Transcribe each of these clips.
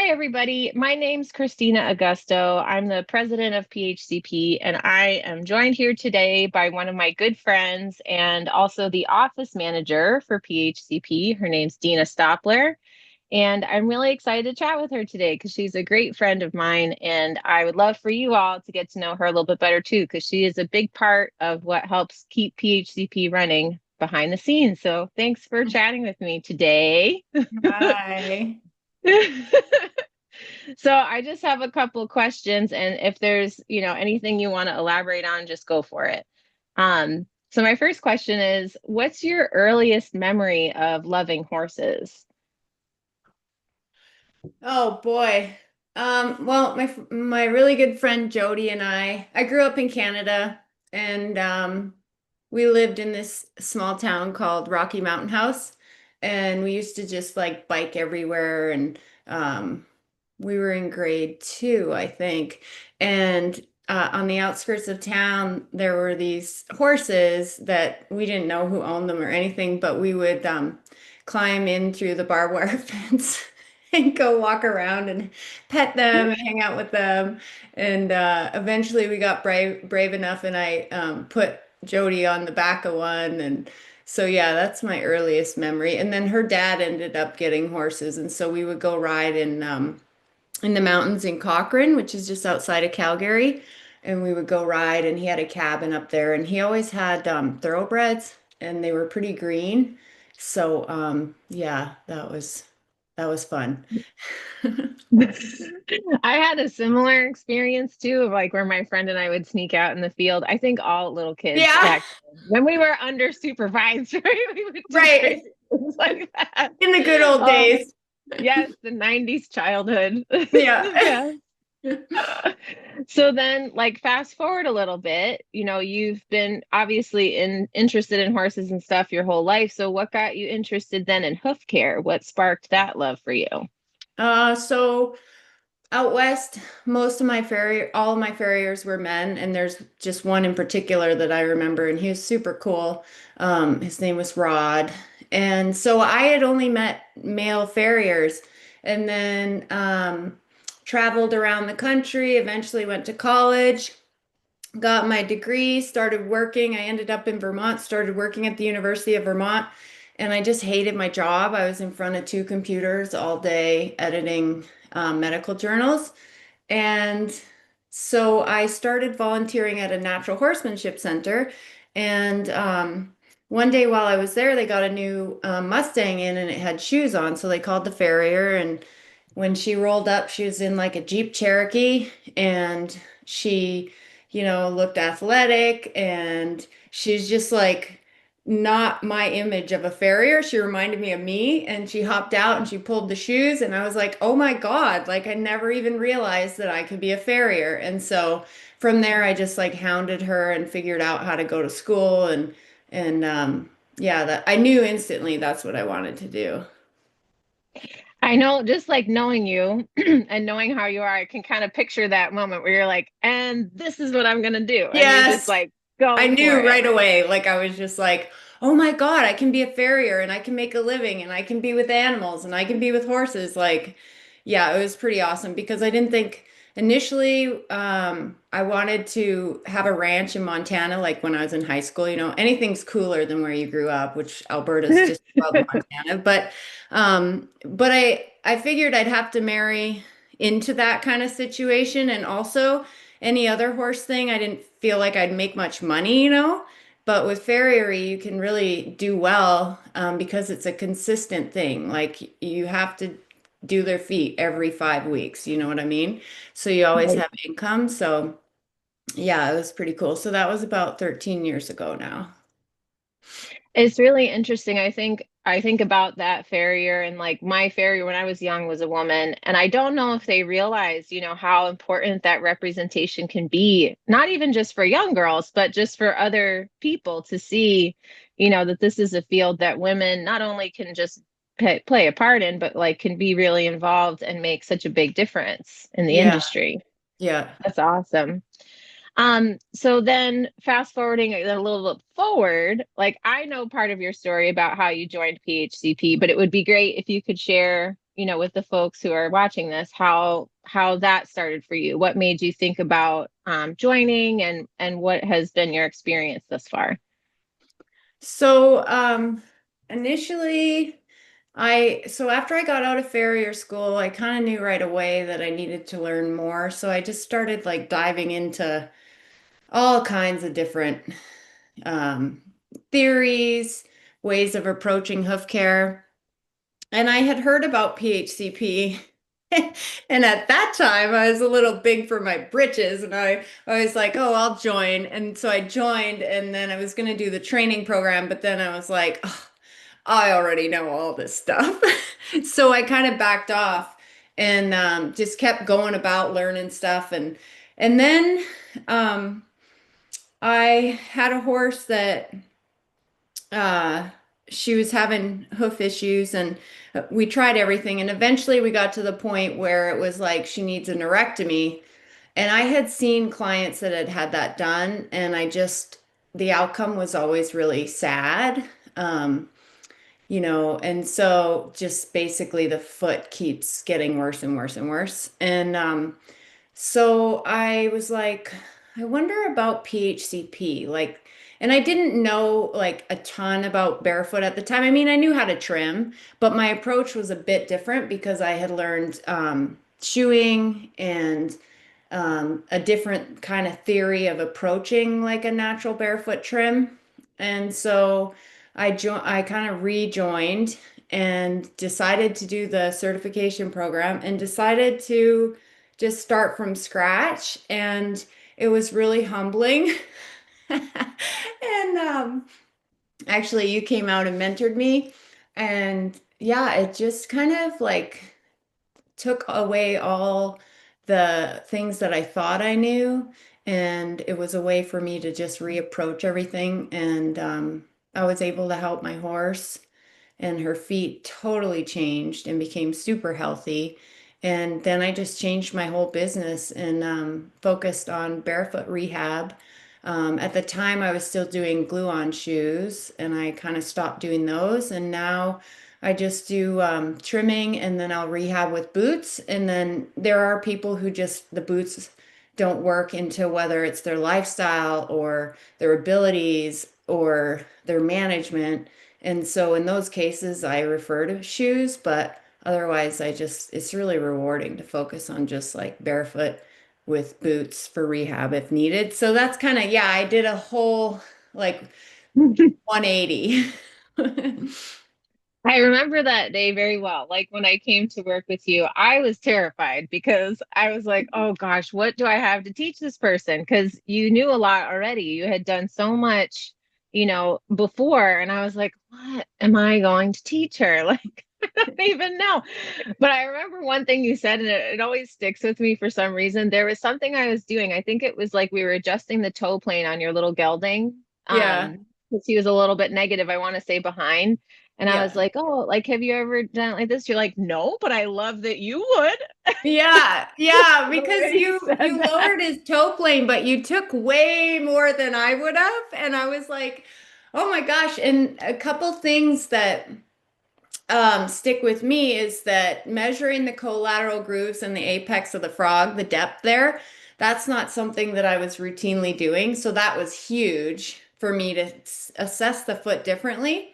Hi, everybody. My name's Christina Augusto. I'm the president of PHCP, and I am joined here today by one of my good friends and also the office manager for PHCP. Her name's Deanna Stoppler, and I'm really excited to chat with her today because she's a great friend of mine, and I would love for you all to get to know her a little bit better too, because she is a big part of what helps keep PHCP running behind the scenes. So thanks for chatting with me today. Hi. So I just have a couple of questions, and if there's, anything you want to elaborate on, just go for it. So my first question is, what's your earliest memory of loving horses? Oh boy. Well, my really good friend Jody and I grew up in Canada and we lived in this small town called Rocky Mountain House and we used to just like bike everywhere and um we were in grade two, I think. And on the outskirts of town, there were these horses that we didn't know who owned them or anything, but we would climb in through the barbed wire fence and go walk around and pet them and hang out with them. And eventually we got brave enough, and I put Jody on the back of one. And so, yeah, that's my earliest memory. And then her dad ended up getting horses. And so we would go ride in the mountains in Cochrane, which is just outside of Calgary. And we would go ride, and he had a cabin up there, and he always had thoroughbreds, and they were pretty green. So yeah, that was fun. I had a similar experience too, of like where my friend and I would sneak out in the field. I think all little kids Yeah, back then, when we were under supervised, right? We would do right. crazy things like that. In the good old Oh, days. yes, the 90s childhood. Yeah. Yeah. So then, like, fast forward a little bit, you've been obviously interested in horses and stuff your whole life. So what got you interested then in hoof care? What sparked that love for you? So out west, all of my farriers were men, and there's just one in particular that I remember, and he was super cool. His name was Rod. And so I had only met male farriers and then traveled around the country, eventually went to college, got my degree, started working. I ended up in Vermont, started working at the University of Vermont, and I just hated my job. I was in front of two computers all day editing medical journals. And so I started volunteering at a natural horsemanship center. And one day while I was there, they got a new Mustang in and it had shoes on. So they called the farrier. And when she rolled up, she was in like a Jeep Cherokee, and she, looked athletic, and she's just like not my image of a farrier. She reminded me of me, and she hopped out and she pulled the shoes, and I was like, "Oh my God, like I never even realized that I could be a farrier." And so from there I just like hounded her and figured out how to go to school, and yeah, that I knew instantly that's what I wanted to do. I know, just like knowing you and knowing how you are, I can kind of picture that moment where you're like, and this is what I'm gonna do. And you just Yes. like I go for knew it. right away. Like I was just like, oh my God, I can be a farrier and I can make a living and I can be with animals and I can be with horses. Like, yeah, it was pretty awesome because I didn't think initially I wanted to have a ranch in Montana like when I was in high school. Anything's cooler than where you grew up, which Alberta's just above Montana. But I figured I'd have to marry into that kind of situation, and also any other horse thing, I didn't feel like I'd make much money. But with farriery, you can really do well because it's a consistent thing. Like you have to do their feet every 5 weeks. You know what I mean? So you always Right. have income. So yeah, it was pretty cool. So that was about 13 years ago now. It's really interesting. I think about that farrier, and like my farrier when I was young was a woman, and I don't know if they realize, how important that representation can be, not even just for young girls, but just for other people to see, that this is a field that women not only can just play a part in, but like can be really involved and make such a big difference in the Yeah, industry. yeah. That's awesome. So then fast forwarding a little bit forward, like I know part of your story about how you joined PHCP, but it would be great if you could share with the folks who are watching this, how that started for you. What made you think about joining, and what has been your experience thus far? So, initially, so after I got out of farrier school, I kind of knew right away that I needed to learn more. So I just started like diving into all kinds of different um, theories, ways of approaching hoof care. And I had heard about PHCP. And at that time, I was a little big for my britches, and I was like, oh, I'll join. And so I joined, and then I was going to do the training program, but then I was like, oh, I already know all this stuff. So I kind of backed off and just kept going about learning stuff. And then um, I had a horse that uh she was having hoof issues, and we tried everything, and eventually we got to the point where it was like she needs a neurectomy. And I had seen clients that had had that done, and the outcome was always really sad. um and so just basically the foot keeps getting worse and worse and worse. And so I was like, I wonder about PHCP. Like, and I didn't know like a ton about barefoot at the time. I mean, I knew how to trim, but my approach was a bit different because I had learned shoeing and a different kind of theory of approaching like a natural barefoot trim. And so I kind of rejoined and decided to do the certification program and decided to just start from scratch. And it was really humbling. And actually, you came out and mentored me. And yeah, it just kind of like took away all the things that I thought I knew. And it was a way for me to just reapproach everything. And I was able to help my horse, and her feet totally changed and became super healthy. And then I just changed my whole business and focused on barefoot rehab. At the time, I was still doing glue-on shoes, and I kind of stopped doing those. And now I just do trimming, and then I'll rehab with boots. And then there are people who just, the boots don't work into whether it's their lifestyle or their abilities or their management. And so in those cases, I refer to shoes, but otherwise, it's really rewarding to focus on just like barefoot with boots for rehab if needed. So that's kind of, yeah, I did a whole like 180. I remember that day very well. Like when I came to work with you, I was terrified because I was like, oh gosh, what do I have to teach this person? Because you knew a lot already. You had done so much, before. And I was like, what am I going to teach her? Like, I don't even know. But I remember one thing you said, and it always sticks with me for some reason. There was something I was doing. I think it was like we were adjusting the toe plane on your little gelding. Yeah, Because he was a little bit negative, I want to say, behind. And I was yeah. like, oh, like, have you ever done it like this? You're like, no, but I love that you would. Yeah, yeah, The because way you you said that. lowered his toe plane, but you took way more than I would have. And I was like, oh my gosh. And a couple things that stick with me is that measuring the collateral grooves and the apex of the frog, the depth there, that's not something that I was routinely doing. So that was huge for me to assess the foot differently.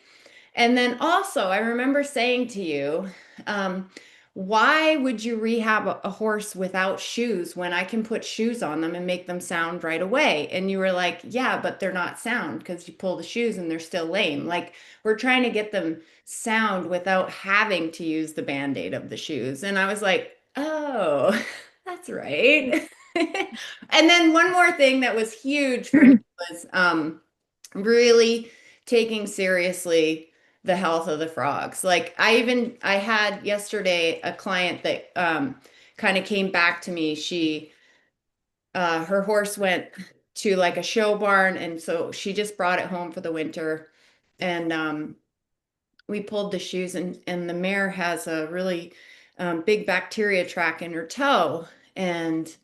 And then also, I remember saying to you, um, why would you rehab a horse without shoes when I can put shoes on them and make them sound right away? And you were like, yeah, but they're not sound because you pull the shoes and they're still lame. Like, we're trying to get them sound without having to use the band-aid of the shoes. And I was like, oh, that's right. And then one more thing that was huge for me was really taking seriously the health of the frogs. Like I had yesterday a client that kind of came back to me. Her horse went to like a show barn, and so she just brought it home for the winter. And we pulled the shoes, and the mare has a really big bacteria track in her toe. And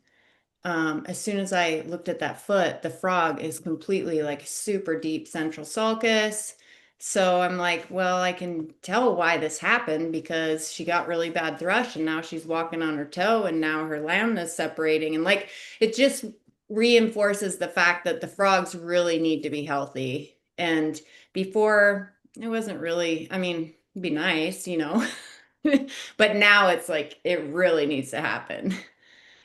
as soon as I looked at that foot, the frog is completely like super deep central sulcus. So I'm like, well, I can tell why this happened because she got really bad thrush and now she's walking on her toe and now her lamina is separating. And like it just reinforces the fact that the frogs really need to be healthy. And before it wasn't really, I mean, it'd be nice, you know. But now it's like it really needs to happen.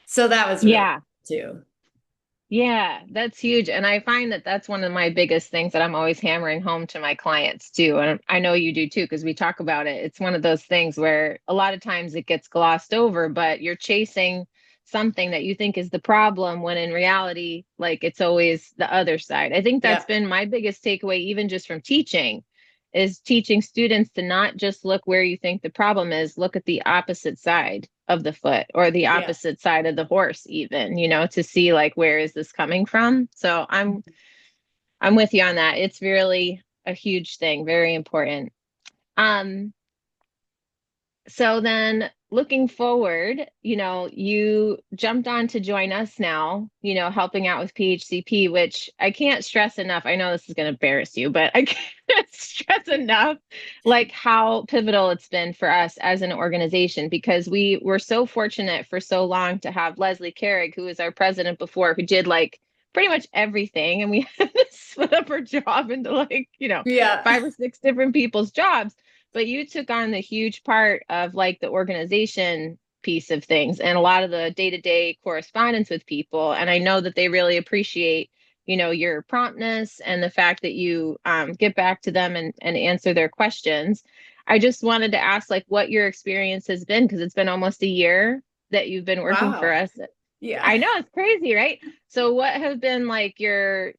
So that was really Yeah. cool too. Yeah, that's huge. And I find that that's one of my biggest things that I'm always hammering home to my clients too. And I know you do too, because we talk about it. It's one of those things where a lot of times it gets glossed over, but you're chasing something that you think is the problem when in reality, like it's always the other side. I think that's Yeah. been my biggest takeaway, even just from teaching, is teaching students to not just look where you think the problem is, look at the opposite side of the foot or the Yeah. opposite side of the horse even, to see like where is this coming from. So I'm with you on that. It's really a huge thing, very important. Um so then looking forward, you jumped on to join us now, helping out with PHCP, which I can't stress enough. I know this is going to embarrass you, but I can't stress enough like how pivotal it's been for us as an organization because we were so fortunate for so long to have Leslie Carrig, who was our president before, who did like pretty much everything. And we had to split up her job into like, Yeah. 5 or 6 different people's jobs, but you took on the huge part of like the organization piece of things and a lot of the day-to-day correspondence with people. And I know that they really appreciate, your promptness and the fact that you get back to them and answer their questions. I just wanted to ask like what your experience has been because it's been almost a year that you've been working for Wow. us. Yeah. I know it's crazy, right? So what have been like your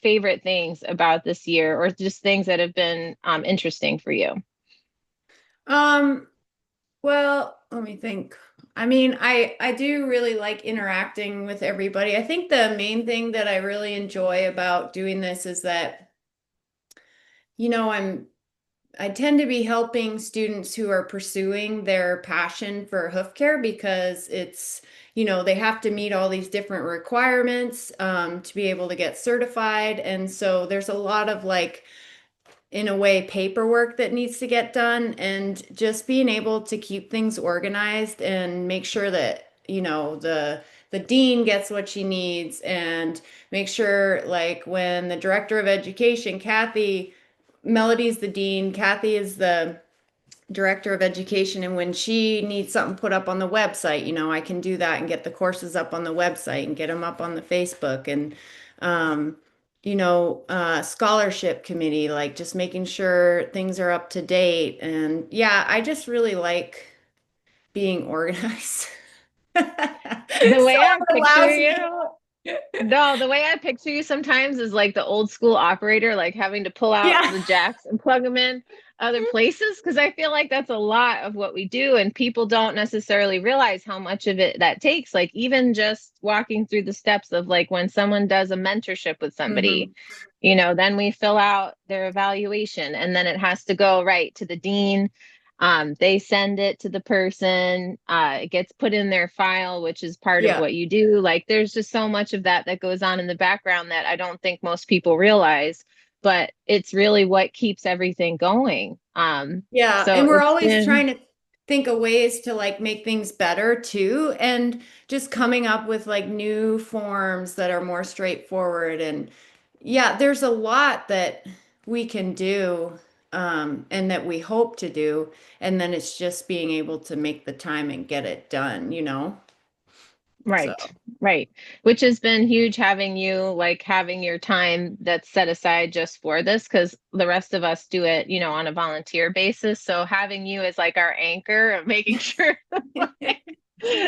favorite things about this year or just things that have been interesting for you? Um, well, let me think. I mean, I do really like interacting with everybody. I think the main thing that I really enjoy about doing this is that, you know, I tend to be helping students who are pursuing their passion for hoof care because they have to meet all these different requirements to be able to get certified. And so there's a lot of like in a way paperwork that needs to get done and just being able to keep things organized and make sure that the dean gets what she needs and make sure like when the director of education Melody's the dean, Kathy is the director of education, and when she needs something put up on the website, I can do that and get the courses up on the website and get them up on the Facebook and um, scholarship committee, like just making sure things are up to date. And yeah, I just really like being organized. So The way I it picture allows me. you, no, the way I picture you sometimes is like the old school operator, like having to pull out Yeah. the jacks and plug them in other places. Cause I feel like that's a lot of what we do. And people don't necessarily realize how much of it that takes. Like even just walking through the steps of like when someone does a mentorship with somebody, Hmm. then we fill out their evaluation and then it has to go right to the dean. They send it to the person, it gets put in their file, which is part of Yeah. what you do. Like there's just so much of that that goes on in the background that I don't think most people realize, but it's really what keeps everything going. Yeah, So and we're it's always been trying to think of ways to like make things better too, and just coming up with like new forms that are more straightforward. And yeah, there's a lot that we can do, and that we hope to do, and then it's just being able to make the time and get it done. So right, right. Which has been huge having you like having your time that's set aside just for this because the rest of us do it, on a volunteer basis. So having you as like our anchor of making sure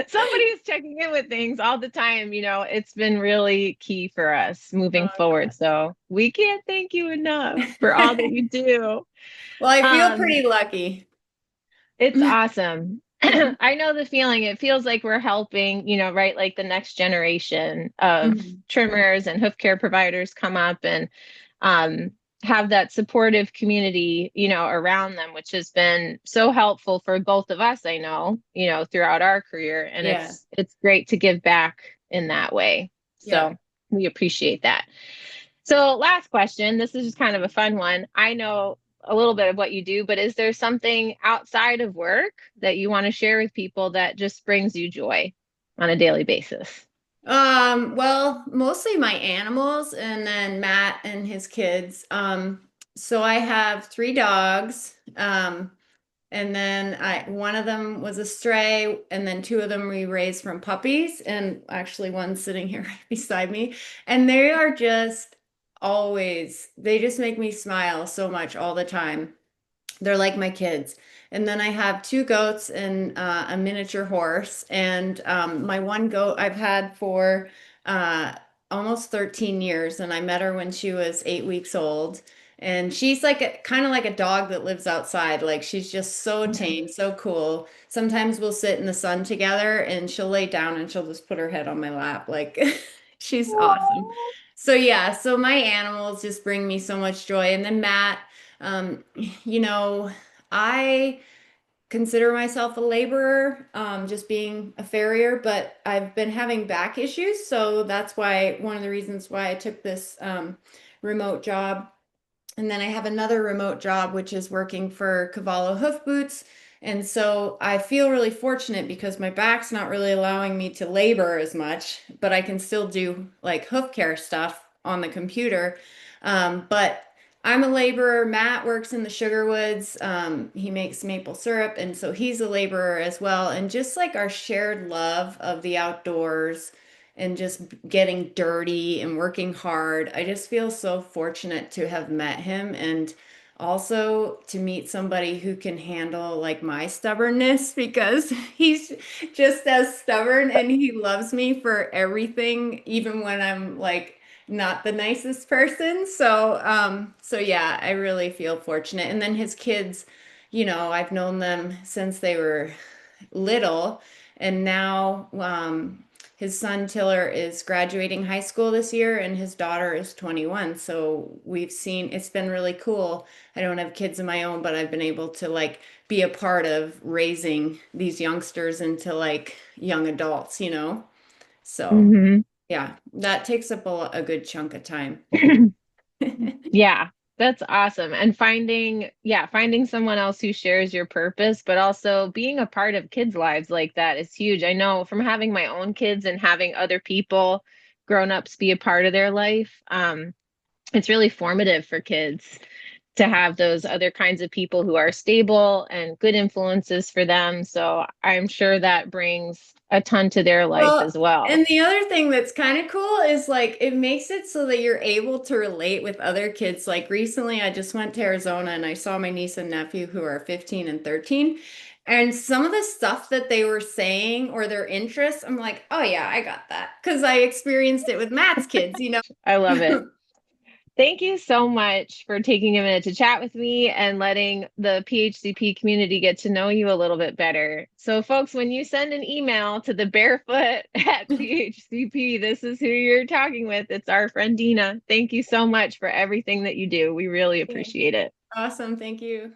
somebody's checking in with things all the time, it's been really key for us moving Oh, forward. So we can't thank you enough for all that you do. well, I feel Um, pretty lucky. it's awesome. I know the feeling. It feels like we're helping, right? Like the next generation of Mhm. trimmers and hoof care providers come up and um, have that supportive community, around them, which has been so helpful for both of us, I know, throughout our career. And Yeah, it's great to give back in that way. yeah. So we appreciate that. So last question, this is just kind of a fun one. I know a little bit of what you do, but is there something outside of work that you want to share with people that just brings you joy on a daily basis? Well, mostly my animals and then Matt and his kids. So I have three dogs. And then one of them was a stray, and then two of them we raised from puppies, and actually one's sitting here right beside me. And they are just they just make me smile so much all the time. They're like my kids. And then I have two goats and a miniature horse. And my one goat I've had for uh, almost 13 years. And I met her when she was 8 weeks old. And she's like kind of like a dog that lives outside. Like she's just so tame, so cool. Sometimes we'll sit in the sun together and she'll lay down and she'll just put her head on my lap. Like she's awesome. So yeah, so my animals just bring me so much joy. And then Matt. Um, you know, I consider myself a laborer, just being a farrier, but I've been having back issues. So that's why one of the reasons why I took this remote job. And then I have another remote job, which is working for Cavallo Hoof Boots. And so I feel really fortunate because my back's not really allowing me to labor as much, but I can still do like hoof care stuff on the computer. But I'm a laborer. Matt works in the sugar woods. He makes maple syrup, and so he's a laborer as well. And just like our shared love of the outdoors and just getting dirty and working hard. I just feel so fortunate to have met him and also to meet somebody who can handle like my stubbornness because he's just as stubborn and he loves me for everything, even when I'm like not the nicest person. So yeah, I really feel fortunate. And then his kids, I've known them since they were little, and now his son Tiller is graduating high school this year, and his daughter is 21. So it's been really cool. I don't have kids of my own, but I've been able to like be a part of raising these youngsters into like young adults. So Hmm. yeah, that takes up a good chunk of time. Yeah, that's awesome. And finding someone else who shares your purpose, but also being a part of kids' lives like that is huge. I know from having my own kids and having other people, grown-ups be a part of their life, it's really formative for kids to have those other kinds of people who are stable and good influences for them. So I'm sure that brings a ton to their life Well, as well. and the other thing that's kind of cool is like it makes it so that you're able to relate with other kids. Like recently, I just went to Arizona and I saw my niece and nephew who are 15 and 13. And some of the stuff that they were saying or their interests, I'm like, oh yeah, I got that. Because I experienced it with Matt's kids. I love it. Thank you so much for taking a minute to chat with me and letting the PHCP community get to know you a little bit better. So, folks, when you send an email to the barefoot at PHCP, this is who you're talking with. It's our friend Deanna. Thank you so much for everything that you do. We really Okay. appreciate it. Awesome. Thank you.